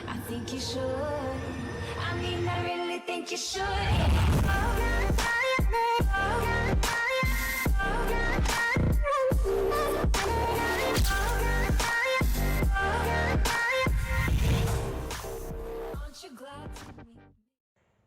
I think you should. I mean, I really think you should. Aren't you glad to meet me?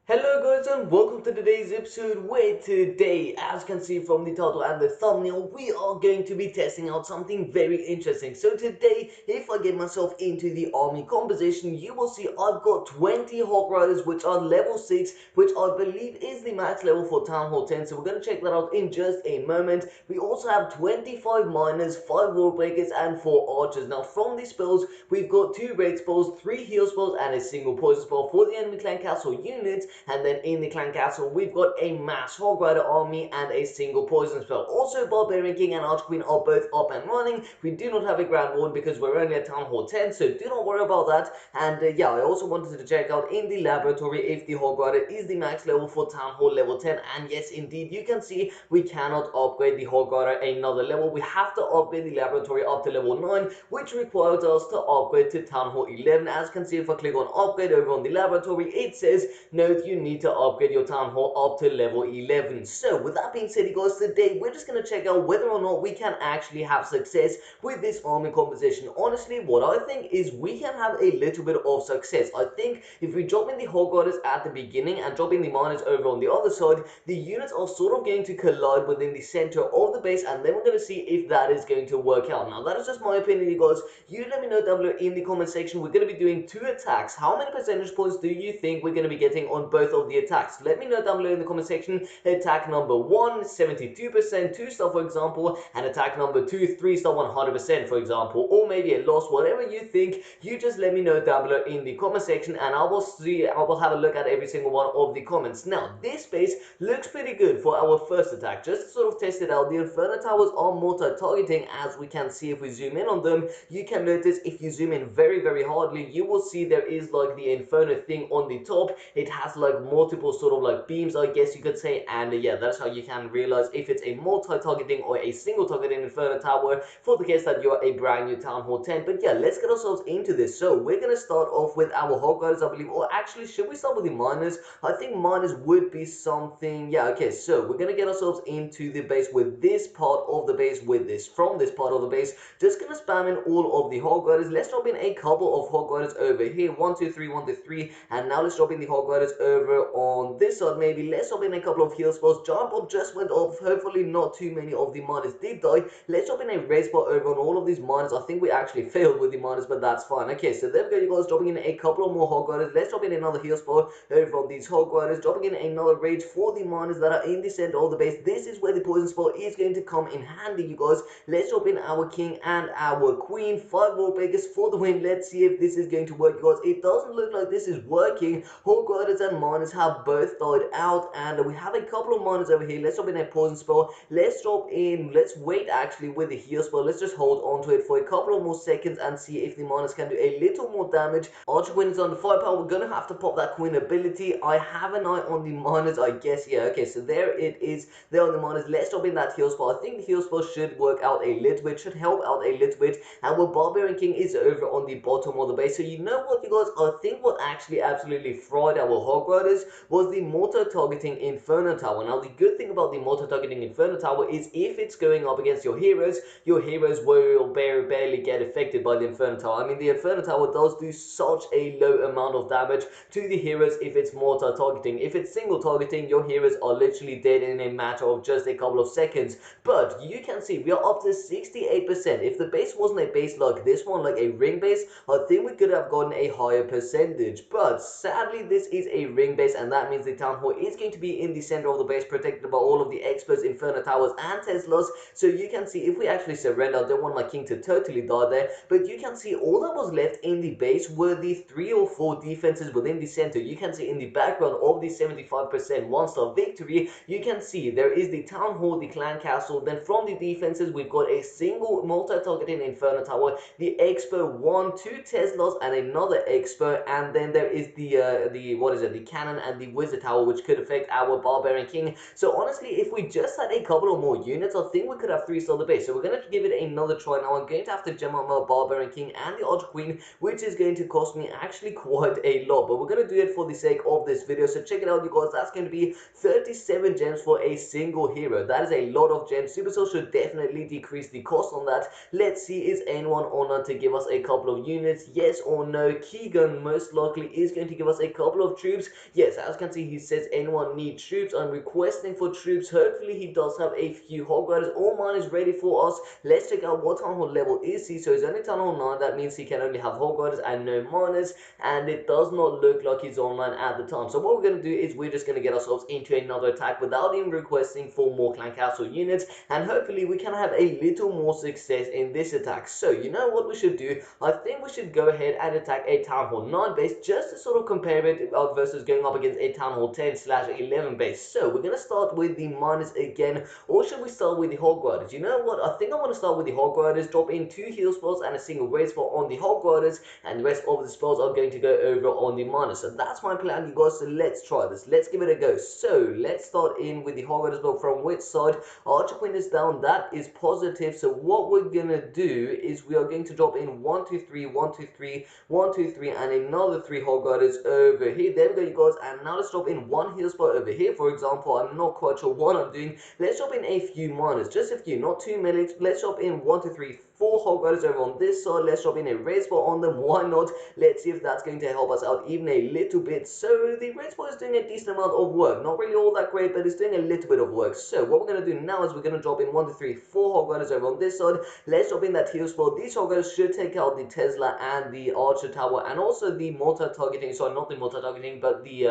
Hello guys and welcome to today's episode where today, as you can see from the title and the thumbnail, we are going to be testing out something very interesting. So today, if I get myself into the army composition, you will see I've got 20 Hog Riders which are level 6, which I believe is the max level for Town Hall 10. So we're going to check that out in just a moment. We also have 25 miners, 5 wall breakers and 4 archers. Now from these spells, we've got 2 raid spells, 3 heal spells and a single poison spell for the enemy clan castle units. And then in the clan castle, we've got a mass Hog Rider army and a single poison spell. Also, Barbarian King and Archqueen are both up and running. We do not have a Grand Warden because we're only at Town Hall 10, so do not worry about that. And yeah, I also wanted to check out in the laboratory if the Hog Rider is the max level for Town Hall level 10. And yes, indeed, you can see we cannot upgrade the Hog Rider another level. We have to upgrade the laboratory up to level 9, which requires us to upgrade to Town Hall 11. As you can see, if I click on upgrade over on the laboratory, it says, no, you need to upgrade your Town Hall up to level 11. So with that being said, you guys, today we're just going to check out whether or not we can actually have success with this army composition. Honestly, what I think is we can have a little bit of success. I think if we drop in the Hog Riders at the beginning and drop in the miners over on the other side, the units are sort of going to collide within the center of the base, and then we're going to see if that is going to work out. Now that is just my opinion, you guys. You let me know down below in the comment section. We're going to be doing 2 attacks. How many percentage points do you think we're going to be getting on both of the attacks? Let me know down below in the comment section. Attack number 1, 72%, 2 star for example, and attack number 2, 3 star 100% for example, or maybe a loss, whatever you think. You just let me know down below in the comment section, and I will have a look at every single one of the comments. Now this base looks pretty good for our first attack. Just to sort of test it out, the Inferno Towers are multi-targeting, as we can see if we zoom in on them. You can notice if you zoom in very hardly, you will see there is like the Inferno thing on the top. It has like multiple sort of like beams, I guess you could say, and yeah, that's how you can realize if it's a multi-targeting or a single targeting Inferno Tower for the case that you're a brand new Town Hall 10. But yeah, let's get ourselves into this. So we're gonna start off with our Hog Riders, I believe, or actually should we start with the miners? I think miners would be something. Yeah, okay, so we're gonna get ourselves into the base with this part of the base, with this from this part of the base. Just gonna spam in all of the Hog Riders. Let's drop in a couple of Hog Riders over here, 1 2 3 1 2 3, and now let's drop in the Hog Riders over on this side. Maybe let's drop in a couple of heal spells. Jump up just went off. Hopefully not too many of the miners did die. Let's drop in a raid spell over on all of these miners. I think we actually failed with the miners, but that's fine. Okay, so there we go, you guys. Dropping in a couple of more Hog Riders. Let's drop in another heal spell over on these Hog Riders. Dropping in another rage for the miners that are in the center of the base. This is where the poison spell is going to come in handy, you guys. Let's drop in our king and our queen. 5 wall breakers for the win. Let's see if this is going to work, you guys. It doesn't look like this is working. Hog Riders and miners have both died out, and we have a couple of miners over here. Let's drop in a poison spell. Let's wait actually with the heal spell. Let's just hold on to it for a couple of more seconds and see if the miners can do a little more damage. Archer Queen is on the firepower. We're gonna have to pop that queen ability. I have an eye on the miners, I guess. Yeah, okay, so there it is. There are the miners. Let's drop in that heal spell. I think the heal spell should work out a little bit, should help out a little bit. Our Barbarian King is over on the bottom of the base. So you know what, you guys, I think what actually absolutely fried our Hog Riders was the multi-targeting Inferno Tower. Now the good thing about the multi-targeting Inferno Tower is if it's going up against your heroes will barely get affected by the Inferno Tower. I mean, the Inferno Tower does do such a low amount of damage to the heroes if it's multi-targeting. If it's single targeting, your heroes are literally dead in a matter of just a couple of seconds. But you can see we are up to 68%. If the base wasn't a base like this one, like a ring base, I think we could have gotten a higher percentage. But sadly, this is a ring base, and that means the Town Hall is going to be in the center of the base, protected by all of the experts, Inferno Towers, and Teslas. So you can see if we actually surrender, I don't want my king to totally die there, but you can see all that was left in the base were the 3 or 4 defenses within the center. You can see in the background of the 75% 1-star victory, you can see there is the Town Hall, the Clan Castle. Then from the defenses, we've got a single multi-targeting Inferno Tower, the Expo, 1, 2 Teslas, and another Expo, and then there is the cannon and the wizard tower, which could affect our barbarian king. So honestly, if we just had a couple of more units, I think we could have 3-star the base. So we're going to give it another try. Now I'm going to have to gem up my barbarian king and the archer queen, which is going to cost me actually quite a lot, but we're going to do it for the sake of this video. So check it out, you guys. That's going to be 37 gems for a single hero. That is a lot of gems. Supercell should definitely decrease the cost on that. Let's see, is anyone honored to give us a couple of units? Yes or no? Keegan most likely is going to give us a couple of troops. Yes, as you can see, he says anyone need troops. I'm requesting for troops. Hopefully he does have a few hog riders. All mine is ready for us. Let's check out what town hall level is he. So he's only town hall 9. That means he can only have hog riders and no miners, and it does not look like he's online at the time. So what we're going to do is we're just going to get ourselves into another attack without even requesting for more clan castle units, and hopefully we can have a little more success in this attack. So you know what we should do? I think we should go ahead and attack a town hall 9 base just to sort of compare it versus going up against a town hall 10/11 base. So we're going to start with the miners again, or should we start with the hog riders? You know what? I think I want to start with the hog riders, drop in 2 heal spells and a single raid spell on the hog riders, and the rest of the spells are going to go over on the miners. So that's my plan, you guys. So let's try this. Let's give it a go. So let's start in with the hog riders. But from which side? Archer queen is down. That is positive. So what we're gonna do is we are going to drop in 1 2 3 1 2 3 1 2 3 and another 3 hog riders over here. There we go, you guys. And now let's drop in 1 heal spell over here. For example, I'm not quite sure what I'm doing. Let's drop in a few miners, just a few, not too many. Let's drop in 1 2 3 4 hog riders over on this side. Let's drop in a raid spell on them. Why not? Let's see if that's going to help us out even a little bit. So the raid spell is doing a decent amount of work. Not really all that great, but it's doing a little bit of work. So what we're going to do now is we're going to drop in 1 2 3 4 hog riders over on this side. Let's drop in that heal spell. These hog riders should take out the Tesla and the archer tower, and also the mortar targeting. Sorry, not the mortar targeting, but the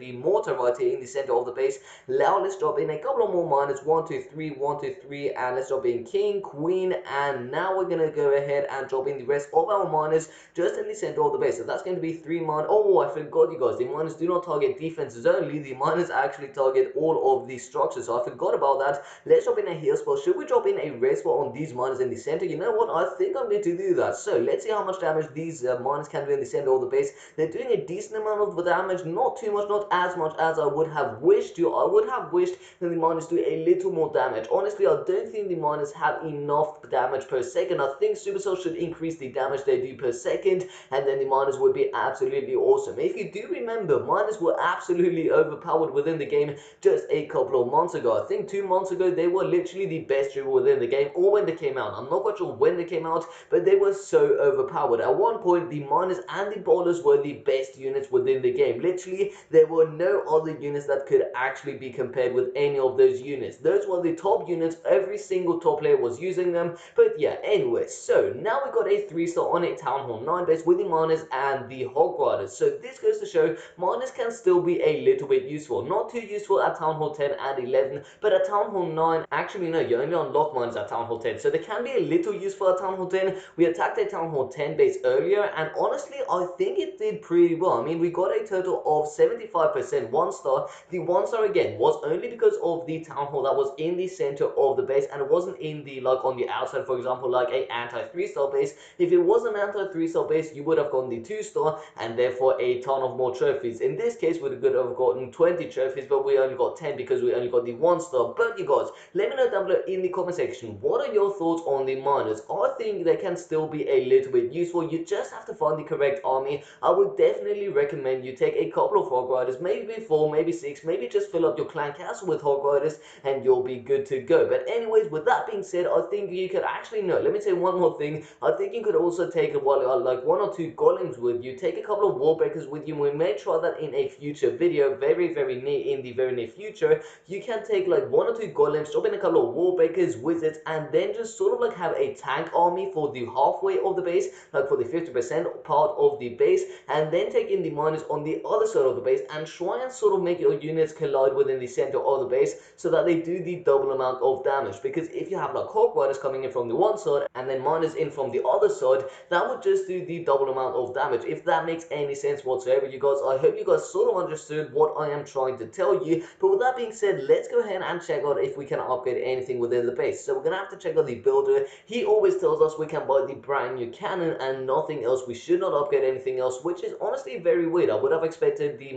the mortar right here in the center of the base. Now let's drop in a couple of more miners. 1 2 3 1 2 3, and let's drop in king, queen, and now we're going to go ahead and drop in the rest of our miners just in the center of the base. So that's going to be 3 miners. Oh, I forgot, you guys. The miners do not target defenses only. The miners actually target all of the structures. So I forgot about that. Let's drop in a heal spell. Should we drop in a raid spell on these miners in the center? You know what? I think I'm going to do that. So let's see how much damage these miners can do in the center of the base. They're doing a decent amount of damage. Not too much, not as much as I would have wished to. I would have wished that the miners do a little more damage. Honestly, I don't think the miners have enough damage per second. I think Supercell should increase the damage they do per second, and then the miners would be absolutely awesome. If you do remember, miners were absolutely overpowered within the game just a couple of months ago. I think 2 months ago, they were literally the best hero within the game, or when they came out. I'm not quite sure when they came out, but they were so overpowered. At one point, the miners and the ballers were the best units within the game. Literally, there were no other units that could actually be compared with any of those units. Those were the top units. Every single top player was using them. But yeah, anyway, so now we got a 3-star on a Town Hall 9 base with the miners and the hog riders. So this goes to show miners can still be a little bit useful. Not too useful at Town Hall 10 and 11, but at Town Hall 9, actually no, you only unlock miners at Town Hall 10. So they can be a little useful at Town Hall 10. We attacked a Town Hall 10 base earlier, and honestly, I think it did pretty well. I mean, we got a total of 75% 1-star. The 1-star again was only because of the Town Hall that was in the center of the base, and it wasn't in the, like, on the outside, for example, like a anti-3-star base. If it was an anti-3-star base, you would have gotten the 2-star, and therefore a ton of more trophies. In this case, we could have gotten 20 trophies, but we only got 10 because we only got the 1-star. But you guys, let me know down below in the comment section, what are your thoughts on the miners? I think they can still be a little bit useful. You just have to find the correct army. I would definitely recommend you take a couple of hog riders, maybe 4, maybe 6, maybe just fill up your clan castle with hog riders, and you'll be good to go. But anyways, with that being said, I think you could actually, no, let me say one more thing. I think you could also take like 1 or 2 golems with you. Take a couple of wall breakers with you. We may try that in a future video, very near future. You can take like 1 or 2 golems, drop in a couple of wall breakers, wizards, and then just sort of like have a tank army for the halfway of the base, like for the 50% part of the base, and then take in the miners on the other side of the base and try and sort of make your units collide within the center of the base so that they do the double amount of damage. Because if you have like hog riders coming in from the one side side and then miners in from the other side, that would just do the double amount of damage. If that makes any sense whatsoever, you guys, I hope you guys sort of understood what I am trying to tell you. But with that being said, let's go ahead and check out if we can upgrade anything within the base. So we're gonna have to check out the builder. He always tells us we can buy the brand new cannon and nothing else. We should not upgrade anything else, which is honestly very weird. I would have expected the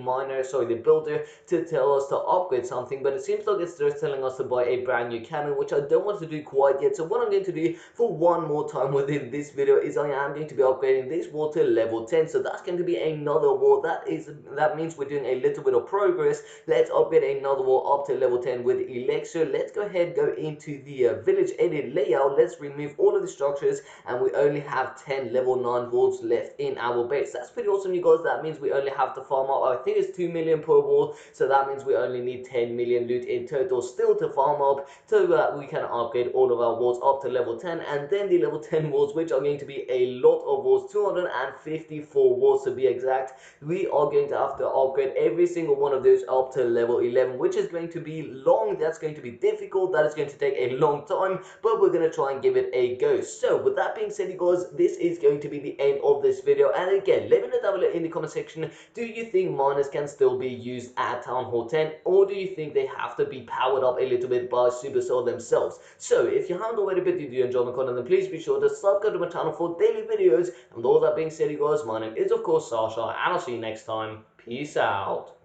builder to tell us to upgrade something, but it seems like it's just telling us to buy a brand new cannon, which I don't want to do quite yet. So what I'm going to do for one more time within this video is I am going to be upgrading this wall to level 10. So that's going to be another wall. That means we're doing a little bit of progress. Let's upgrade another wall up to level 10 with Elixir. Let's go ahead, go into the village edit layout. Let's remove all of the structures, and we only have 10 level 9 walls left in our base. That's pretty awesome, you guys. That means we only have to farm up, I think it's 2 million per wall, so that means we only need 10 million loot in total still to farm up, so that we can upgrade all of our walls up to level 10, and then the level 10 walls, which are going to be a lot of walls, 254 walls to be exact. We are going to have to upgrade every single one of those up to level 11, which is going to be long. That's going to be difficult. That is going to take a long time, but we're going to try and give it a go. So with that being said, you guys, this is going to be the end of this video. And again, let me know down below in the comment section, do you think miners can still be used at Town Hall 10, or do you think they have to be powered up a little bit by Supercell themselves? So if you haven't already, but you do enjoy my content, then please be sure to subscribe to my channel for daily videos. And with all that being said, you guys, my name is of course Sasha, and I'll see you next time. Peace out.